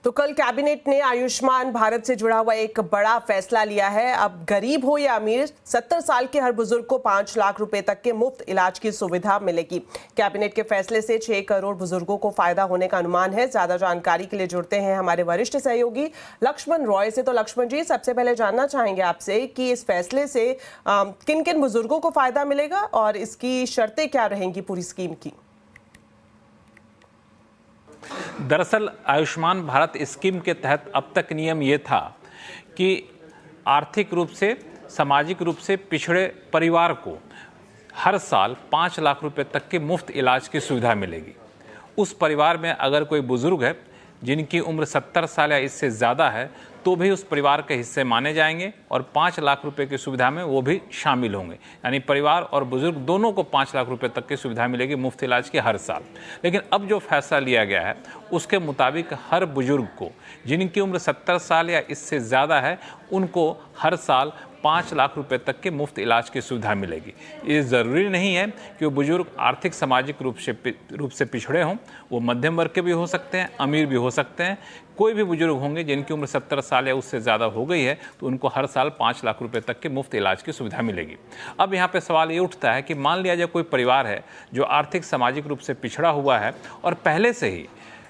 तो कल कैबिनेट ने आयुष्मान भारत से जुड़ा हुआ एक बड़ा फैसला लिया है। अब गरीब हो या अमीर, 70 साल के हर बुजुर्ग को 5 लाख रुपए तक के मुफ्त इलाज की सुविधा मिलेगी। कैबिनेट के फैसले से 6 करोड़ बुजुर्गों को फायदा होने का अनुमान है। ज्यादा जानकारी के लिए जुड़ते हैं हमारे वरिष्ठ सहयोगी लक्ष्मण रॉय से। तो लक्ष्मण जी, सबसे पहले जानना चाहेंगे आपसे कि इस फैसले से किन किन बुजुर्गों को फायदा मिलेगा और इसकी शर्तें क्या रहेंगी पूरी स्कीम की? दरअसल आयुष्मान भारत स्कीम के तहत अब तक नियम ये था कि आर्थिक रूप से, सामाजिक रूप से पिछड़े परिवार को हर साल 5 लाख रुपए तक के मुफ्त इलाज की सुविधा मिलेगी। उस परिवार में अगर कोई बुजुर्ग है जिनकी उम्र 70 साल या इससे ज़्यादा है तो भी उस परिवार के हिस्से माने जाएंगे और 5 लाख रुपए की सुविधा में वो भी शामिल होंगे। यानी परिवार और बुजुर्ग दोनों को 5 लाख रुपए तक की सुविधा मिलेगी मुफ्त इलाज की हर साल। लेकिन अब जो फैसला लिया गया है उसके मुताबिक हर बुजुर्ग को जिनकी उम्र 70 साल या इससे ज़्यादा है उनको हर साल 5 लाख रुपए तक के मुफ्त इलाज की सुविधा मिलेगी। ये ज़रूरी नहीं है कि वो बुजुर्ग आर्थिक सामाजिक रूप से पिछड़े हों, वो मध्यम वर्ग के भी हो सकते हैं, अमीर भी हो सकते हैं। कोई भी बुजुर्ग होंगे जिनकी उम्र 70 साल या उससे ज़्यादा हो गई है तो उनको हर साल 5 लाख रुपए तक के मुफ्त इलाज की सुविधा मिलेगी। अब यहाँ पे सवाल ये उठता है कि मान लिया जाए कोई परिवार है जो आर्थिक सामाजिक रूप से पिछड़ा हुआ है और पहले से ही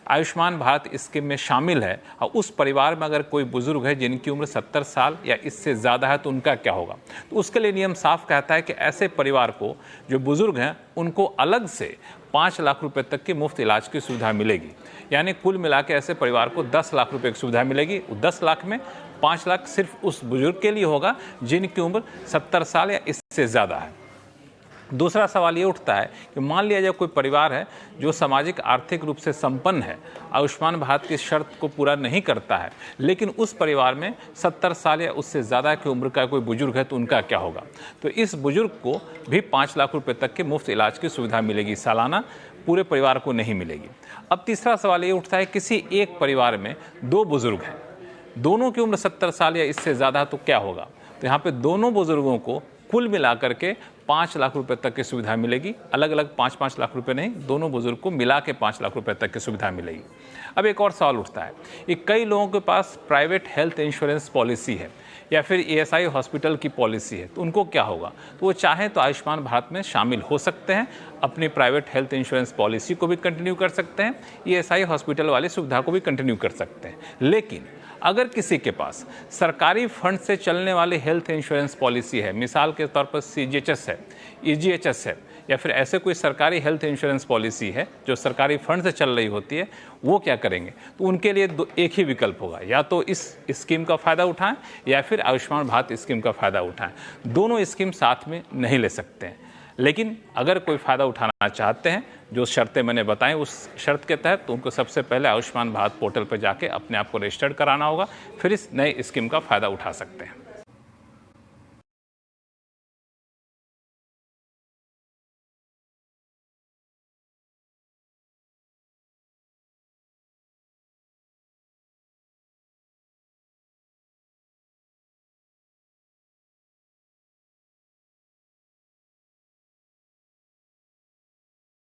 आयुष्मान भारत स्कीम में शामिल है और उस परिवार में अगर कोई बुजुर्ग है जिनकी उम्र 70 साल या इससे ज़्यादा है तो उनका क्या होगा? तो उसके लिए नियम साफ कहता है कि ऐसे परिवार को, जो बुजुर्ग हैं, उनको अलग से 5 लाख रुपए तक की मुफ्त इलाज की सुविधा मिलेगी। यानी कुल मिला के ऐसे परिवार को 10 लाख रुपए की सुविधा मिलेगी। 10 लाख में 5 लाख सिर्फ उस बुजुर्ग के लिए होगा जिनकी उम्र 70 साल या इससे ज़्यादा है। दूसरा सवाल ये उठता है कि मान लिया जाए कोई परिवार है जो सामाजिक आर्थिक रूप से संपन्न है, आयुष्मान भारत की शर्त को पूरा नहीं करता है, लेकिन उस परिवार में 70 साल या उससे ज़्यादा की उम्र का कोई बुजुर्ग है तो उनका क्या होगा? तो इस बुजुर्ग को भी 5 लाख रुपए तक के मुफ्त इलाज की सुविधा मिलेगी सालाना, पूरे परिवार को नहीं मिलेगी। अब तीसरा सवाल ये उठता है, किसी एक परिवार में 2 बुजुर्ग हैं, दोनों की उम्र 70 साल या इससे ज़्यादा तो क्या होगा? तो यहाँ पर दोनों बुजुर्गों को कुल मिलाकर के 5 लाख रुपए तक की सुविधा मिलेगी। अलग अलग 5-5 लाख रुपए नहीं, दोनों बुजुर्ग को मिला के 5 लाख रुपए तक की सुविधा मिलेगी। अब एक और सवाल उठता है कि कई लोगों के पास प्राइवेट हेल्थ इंश्योरेंस पॉलिसी है या फिर ESI हॉस्पिटल की पॉलिसी है, तो उनको क्या होगा? तो वो चाहें तो आयुष्मान भारत में शामिल हो सकते हैं, अपनी प्राइवेट हेल्थ इंश्योरेंस पॉलिसी को भी कंटिन्यू कर सकते हैं, ESI हॉस्पिटल वाली सुविधा को भी कंटिन्यू कर सकते हैं। लेकिन अगर किसी के पास सरकारी फंड से चलने वाली हेल्थ इंश्योरेंस पॉलिसी है, मिसाल के तौर पर CGHS है, EGHS है, या फिर ऐसे कोई सरकारी हेल्थ इंश्योरेंस पॉलिसी है जो सरकारी फंड से चल रही होती है, वो क्या करेंगे? तो उनके लिए एक ही विकल्प होगा, या तो इस स्कीम का फ़ायदा उठाएं या फिर आयुष्मान भारत स्कीम का फ़ायदा उठाएं। दोनों स्कीम साथ में नहीं ले सकते हैं। लेकिन अगर कोई फ़ायदा उठाना चाहते हैं, जो शर्तें मैंने बताएं उस शर्त के तहत, तो उनको सबसे पहले आयुष्मान भारत पोर्टल पर जाके अपने आप को रजिस्टर्ड कराना होगा, फिर इस नए स्कीम का फ़ायदा उठा सकते हैं।